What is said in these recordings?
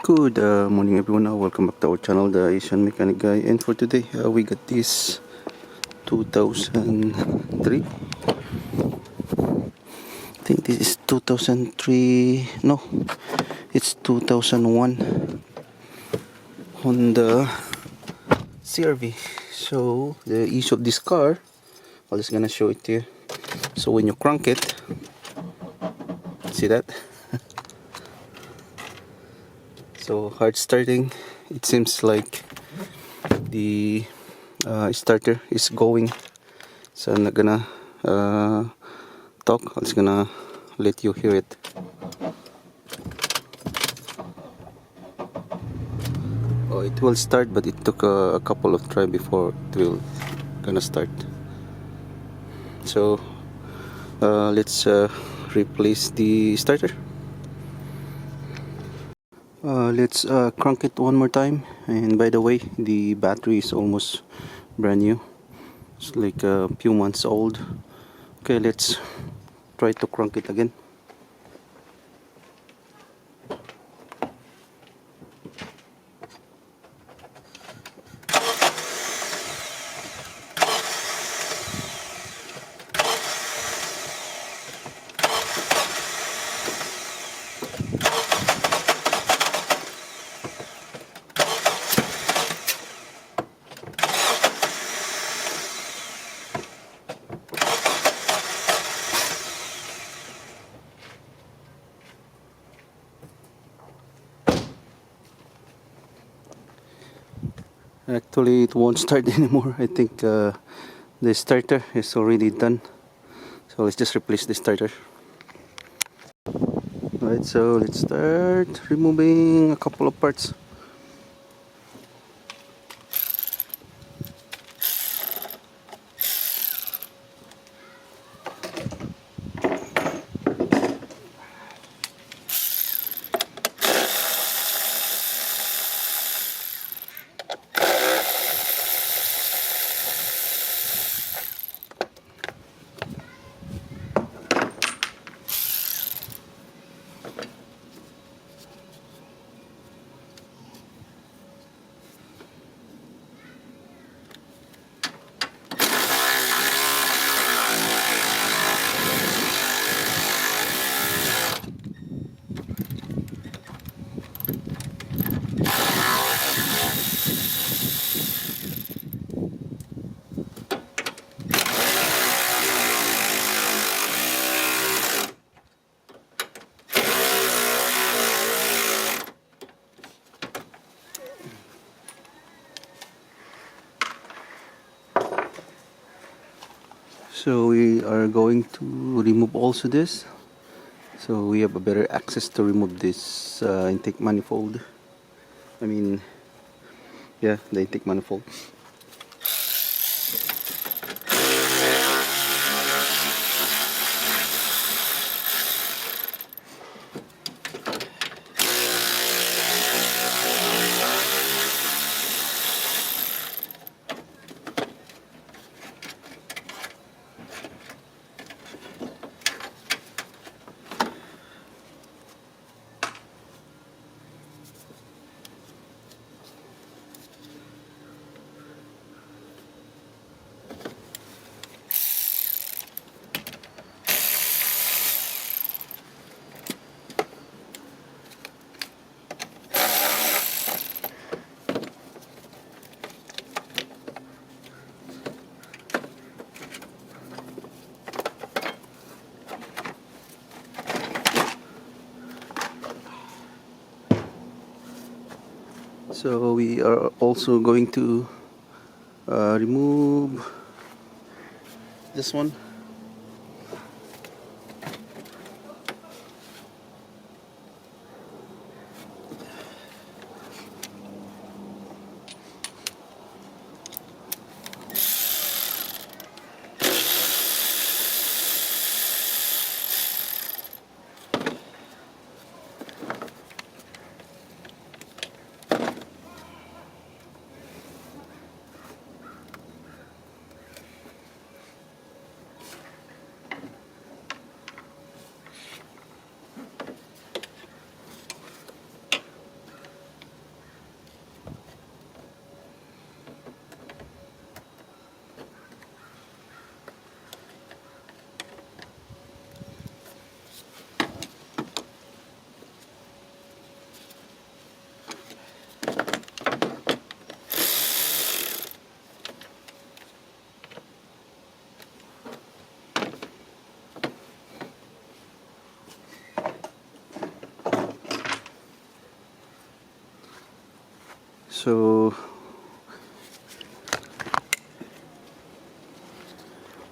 Good morning everyone, welcome back to our channel, the Asian Mechanic Guy. And for today we got this 2003. I think this is 2003, no, it's 2001 Honda CRV. So the issue of this car, I'm just gonna show it to you. So when you crank it, see that? So hard starting, it seems like the starter is going. So I'm not gonna talk, I'm just gonna let you hear it. Oh, it will start, but it took a couple of try before it will gonna start. So let's replace the starter. Let's crank it one more time. And by the way, the battery is almost brand new. It's like a few months old. Okay, let's try to crank it again. Actually, it won't start anymore. I think the starter is already done. So let's just replace the starter. Alright, so let's start removing a couple of parts. So we are going to remove also this. So we have a better access to remove this intake manifold. I mean, yeah, the intake manifold. So we are also going to remove this one. So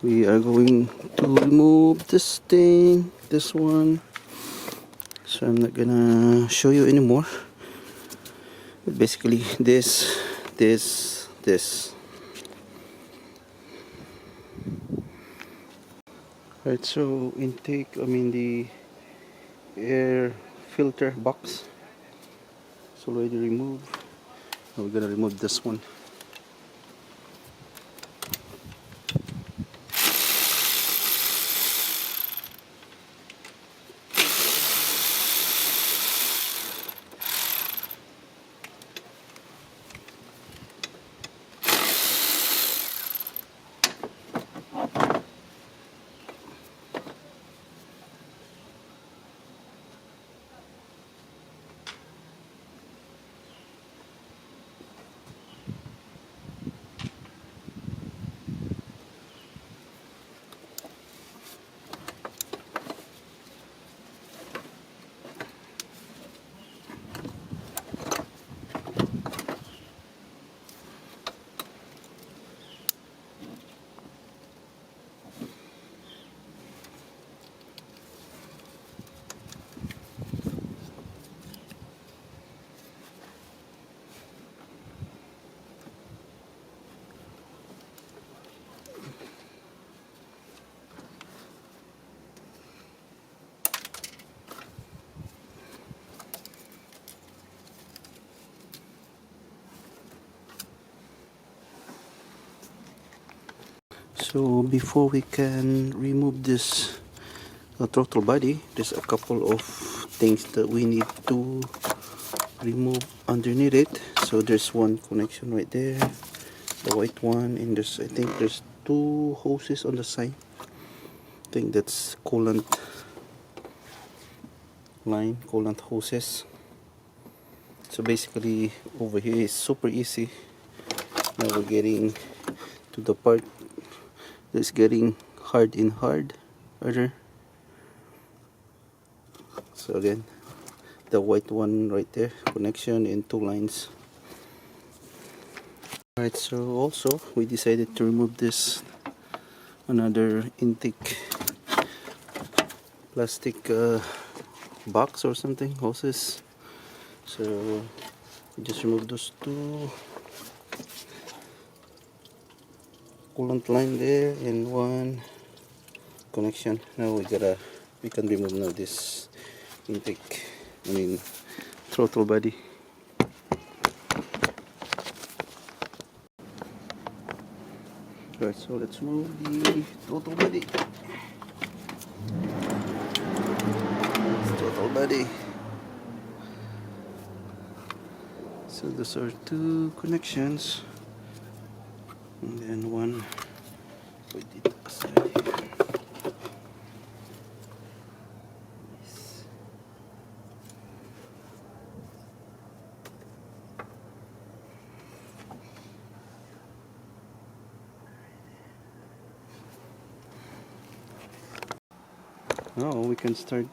we are going to remove this thing, this one. So I'm not gonna show you anymore. But basically this. Right, so intake, the air filter box is already removed. Now we're gonna remove this one. So before we can remove this throttle body, there's a couple of things that we need to remove underneath it. So there's one connection right there, the white one, and I think there's two hoses on the side. I think that's coolant line, coolant hoses. So basically over here is super easy. Now we're getting to the part that's getting harder. So again, the white one right there, connection in two lines. Alright, so also we decided to remove this another intake plastic box or something, hoses. So we just remove those two coolant line there and one connection. Now we can remove now this intake, throttle body. Right, so let's move the throttle body. Throttle body. So those are two connections, and then one we did aside here. Nice. Now we can start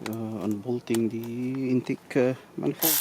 unbolting the intake manifold.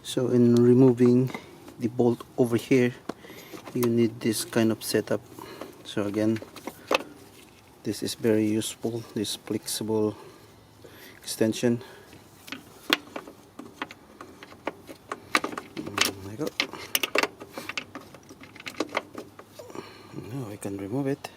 So in removing the bolt over here, you need this kind of setup. So again, this is very useful, this flexible extension. There we go. Now I can remove it.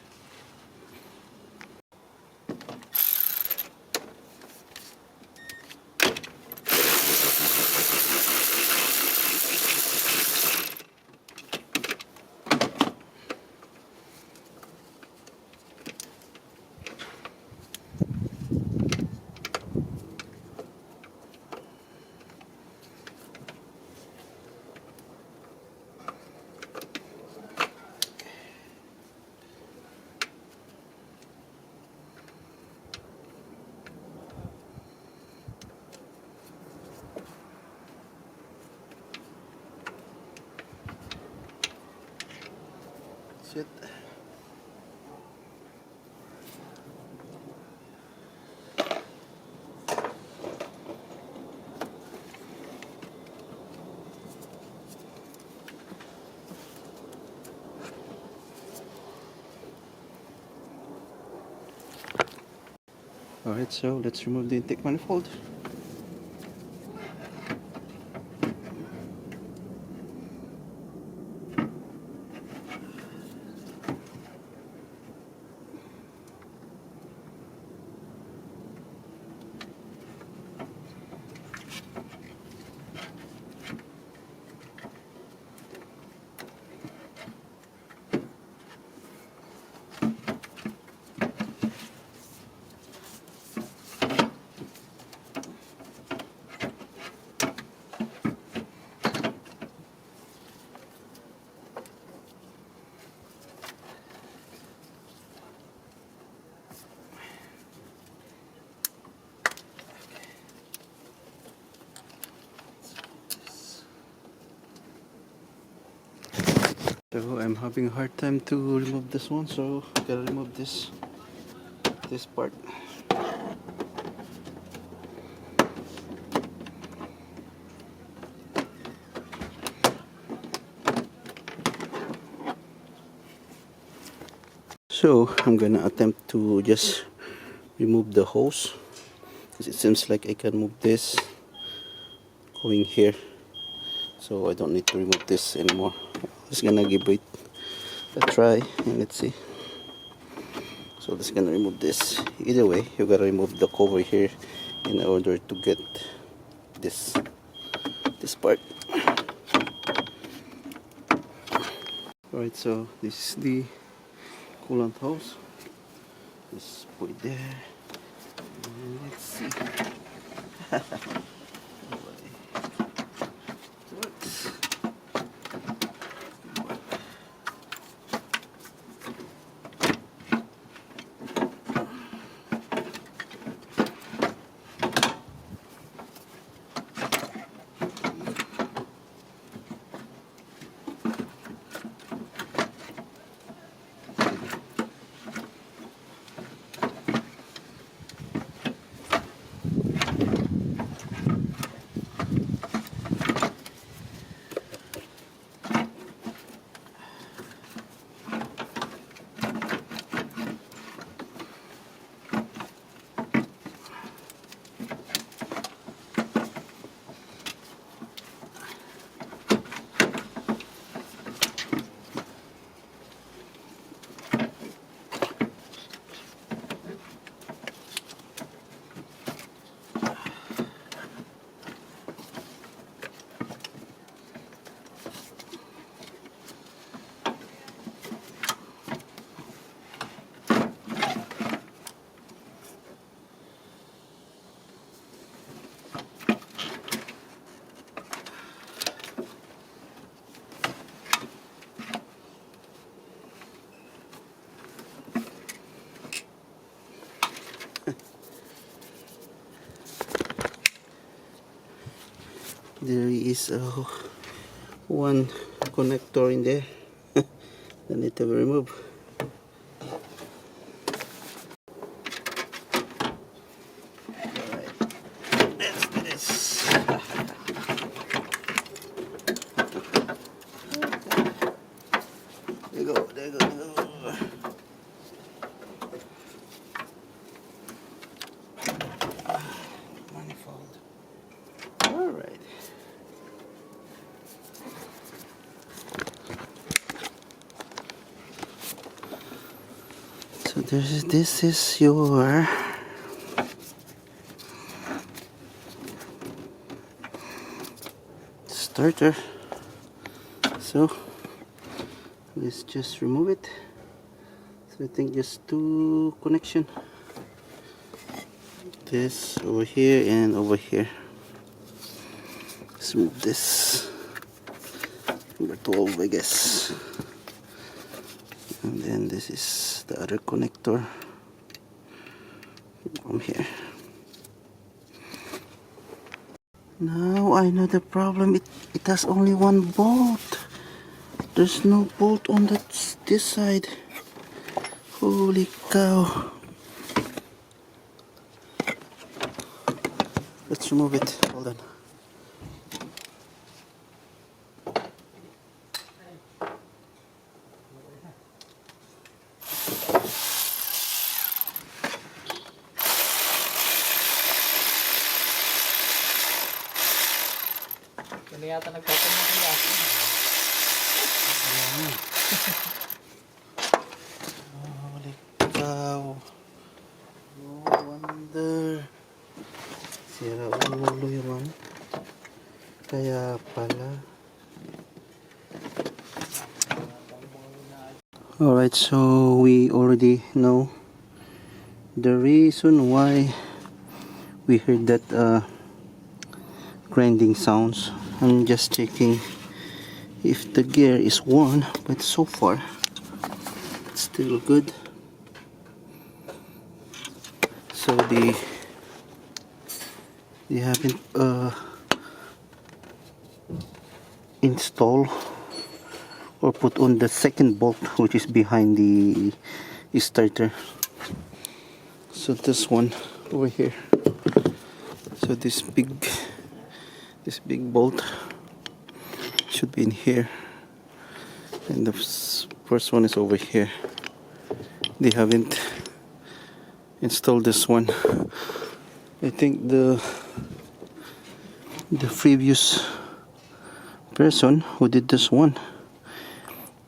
yet. Alright, so let's remove the intake manifold. So I'm having a hard time to remove this one, so gotta remove this part. So I'm gonna attempt to just remove the hose, because it seems like I can move this going here, so I don't need to remove this anymore. Just gonna give it a try and let's see. So just gonna remove this. Either way, you gotta remove the cover here in order to get this part. Alright, so this is the coolant hose. Just put it there. And let's see. Works. There is one connector in there that need to be removed. Alright, let's do this. There you go, there you go, there you go. Manifold. Alright. So this is your starter. So let's just remove it. So I think just two connection. This over here and over here. Let's move this. Number 12, I guess. And then this is the other connector from here. Now I know the problem. It has only one bolt. There's no bolt on this side. Holy cow. Let's remove it. Hold on. Ano yata nagtatanong ng gas? Holy cow. No wonder. Sira ulo yung ano. Kaya pala. Alright, so we already know the reason why we heard that grinding sounds. I'm just checking if the gear is worn, but so far it's still good. So they haven't installed or put on the second bolt, which is behind the starter. So this one over here, so this big bolt should be in here, and the first one is over here. They haven't installed this one. I think the previous person who did this one,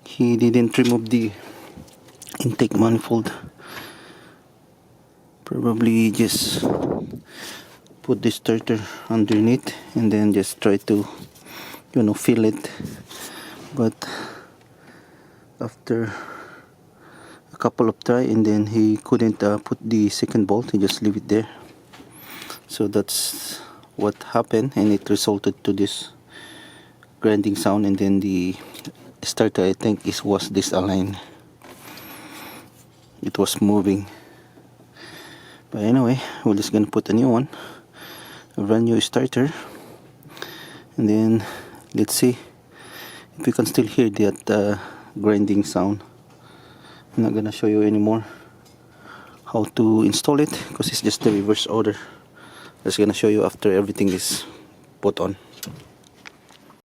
he didn't remove the intake manifold. Probably just put the starter underneath and then just try to, you know, fill it. But after a couple of try, and then he couldn't put the second bolt, he just leave it there. So that's what happened, and it resulted to this grinding sound. And then the starter, I think, was disaligned. It was moving. But anyway, we're just gonna put a new one, a brand new starter, and then let's see if we can still hear that grinding sound. I'm not gonna show you anymore how to install it because it's just the reverse order. Just gonna show you after everything is put on.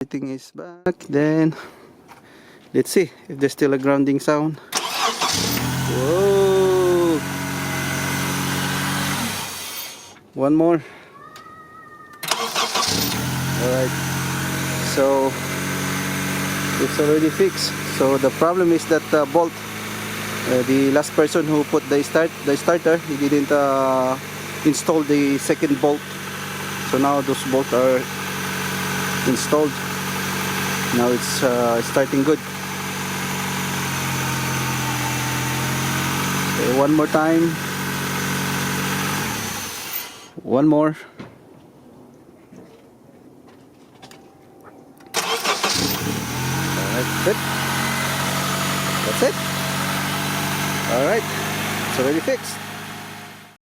Everything is back. Then let's see if there's still a grounding sound. Whoa! One more. Alright, so it's already fixed. So the problem is that bolt, the last person who put the starter, he didn't install the second bolt. So now those bolts are installed. Now it's starting good. Okay, one more time. One more. That's it. That's it. Alright, it's already fixed.